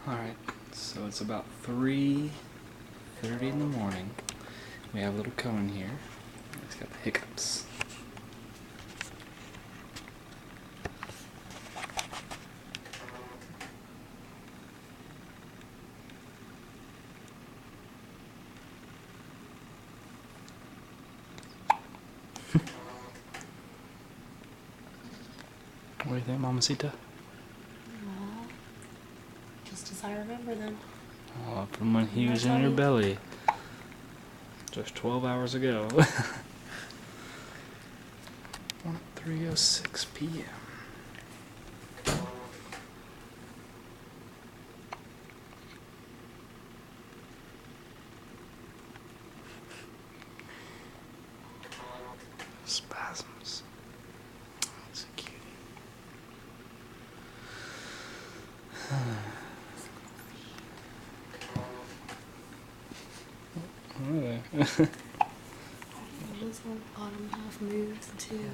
Alright, so it's about 3:30 in the morning. We have a little Cohen here. He's got the hiccups. What do you think, Mamacita? Aw, just as I remember them. Oh, from when he was in your belly. Just 12 hours ago. 3:06 p.m. Spasms. That's a cutie. What are they? This one bottom half moves too.